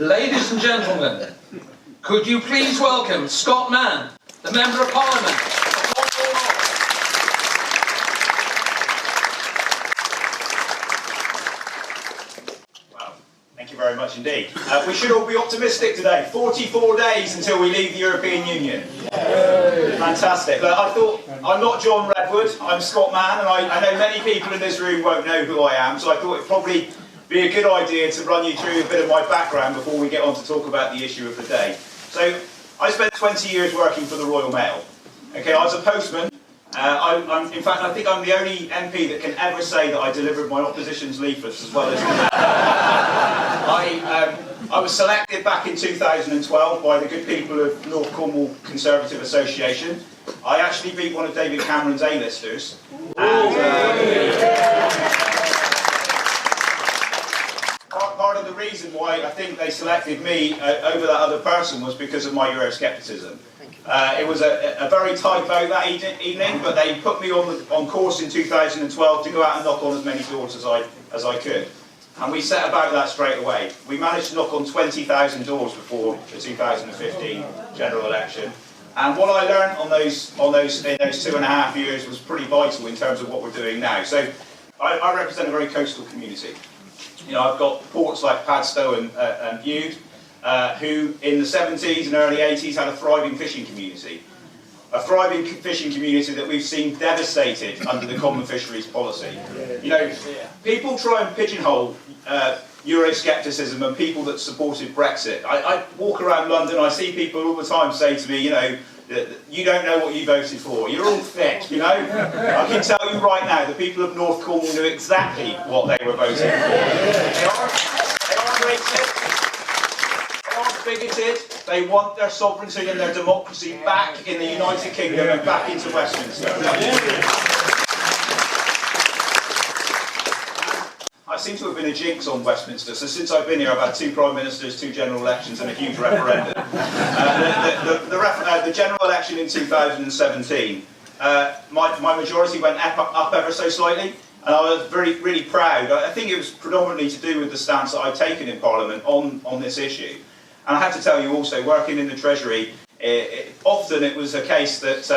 Ladies and gentlemen, could you please welcome Scott Mann, the Member of Parliament for Cornwall. Well, thank you very much indeed. We should all be optimistic today. 44 days until we leave the European Union. Yay. Fantastic. Look, I thought, I'm not John Redwood, I'm Scott Mann, and I know many people in this room won't know who I am, so I thought it'd probably be a good idea to run you through a bit of my background before we get on to talk about the issue of the day. So, I spent 20 years working for the Royal Mail. Okay, I was a postman. In fact, I think I'm the only MP that can ever say that I delivered my opposition's leaflets as well as I was selected back in 2012 by the good people of North Cornwall Conservative Association. I actually beat one of David Cameron's A-listers. Part of the reason why I think they selected me over that other person was because of my Euroscepticism. It was a very tight vote that evening, but they put me on course in 2012 to go out and knock on as many doors as I could. And we set about that straight away. We managed to knock on 20,000 doors before the 2015 general election. And what I learned in those 2.5 years was pretty vital in terms of what we're doing now. So I represent a very coastal community. You know, I've got ports like Padstow and Bude, who in the 70s and early 80s had a thriving fishing community. A thriving fishing community that we've seen devastated under the common fisheries policy. You know, people try and pigeonhole Euroscepticism and people that supported Brexit. I walk around London, I see people all the time say to me, you know, you don't know what you voted for, you're all thick, you know? I can tell you right now, the people of North Cornwall knew exactly what they were voting for. They aren't racist, they aren't bigoted, they want their sovereignty and their democracy back in the United Kingdom and back into Westminster. I seem to have been a jinx on Westminster, so since I've been here I've had 2 Prime Ministers, 2 general elections and a huge referendum. The general election in 2017, my majority went up ever so slightly, and I was really proud. I think it was predominantly to do with the stance that I'd taken in Parliament on this issue. And I have to tell you also, working in the Treasury, often it was a case that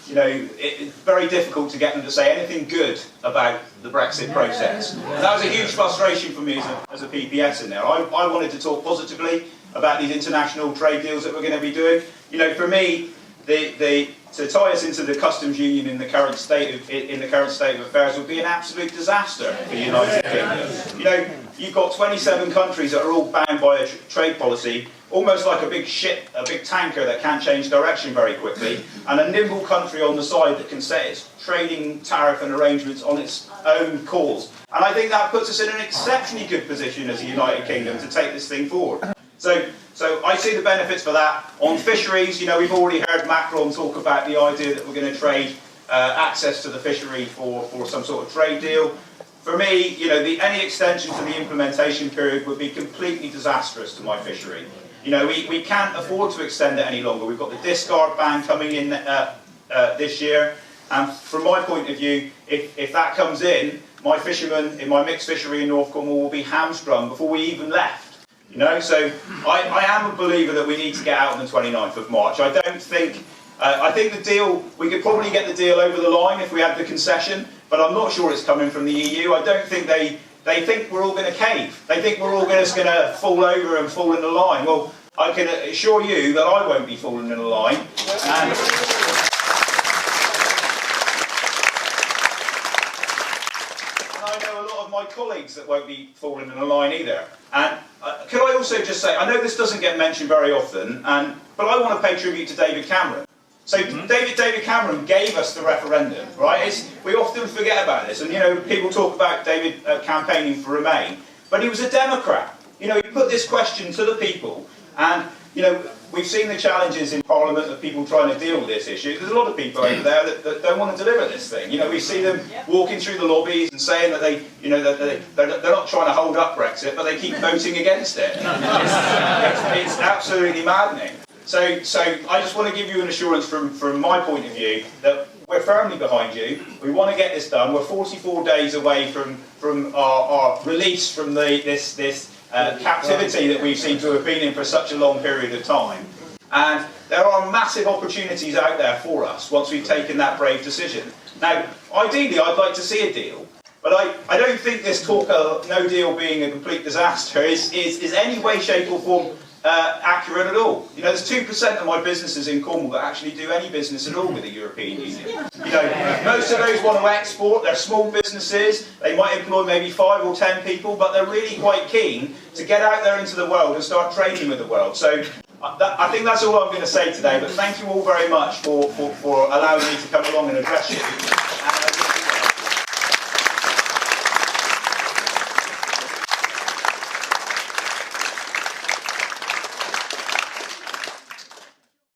you know, it's very difficult to get them to say anything good about the Brexit process. And that was a huge frustration for me as a PPS in there. I wanted to talk positively about these international trade deals that we're going to be doing. You know, for me, to tie us into the customs union in the current state of affairs would be an absolute disaster for the United Kingdom. You know, you've got 27 countries that are all bound by a trade policy, almost like a big ship, a big tanker that can't change direction very quickly, and a nimble country on the side that can set its trading tariff and arrangements on its own course. And I think that puts us in an exceptionally good position as a United Kingdom to take this thing forward. So I see the benefits for that. On fisheries, you know, we've already heard Macron talk about the idea that we're going to trade access to the fishery for some sort of trade deal. For me, you know, any extension to the implementation period would be completely disastrous to my fishery. You know, we can't afford to extend it any longer. We've got the discard ban coming in this year, and from my point of view, if that comes in, my fishermen in my mixed fishery in North Cornwall will be hamstrung before we even left. You know, so I am a believer that we need to get out on the 29th of March. I think the deal, we could probably get the deal over the line if we had the concession, but I'm not sure it's coming from the EU. I don't think they think we're all going to cave. They think we're all just going to fall over and fall in the line. Well, I can assure you that I won't be falling in the line. And I know a lot of my colleagues that won't be falling in the line either. And could I also just say, I know this doesn't get mentioned very often, but I want to pay tribute to David Cameron. So David Cameron gave us the referendum, right? We often forget about this, and you know, people talk about David campaigning for Remain, but he was a Democrat. You know, he put this question to the people, and you know, we've seen the challenges in Parliament of people trying to deal with this issue. There's a lot of people over there that don't want to deliver this thing. You know, we see them walking through the lobbies and saying that they're not trying to hold up Brexit, but they keep voting against it. It's absolutely maddening. So I just want to give you an assurance from my point of view that we're firmly behind you. We want to get this done. We're 44 days away from our release from this captivity that we seem to have been in for such a long period of time. And there are massive opportunities out there for us once we've taken that brave decision. Now, ideally, I'd like to see a deal, but I don't think this talk of no deal being a complete disaster is any way, shape or form accurate at all. You know, there's 2% of my businesses in Cornwall that actually do any business at all with the European Union. You know, most of those want to export, they're small businesses, they might employ maybe 5 or 10 people, but they're really quite keen to get out there into the world and start trading with the world. So I think that's all I'm going to say today, but thank you all very much for allowing me to come along and address you.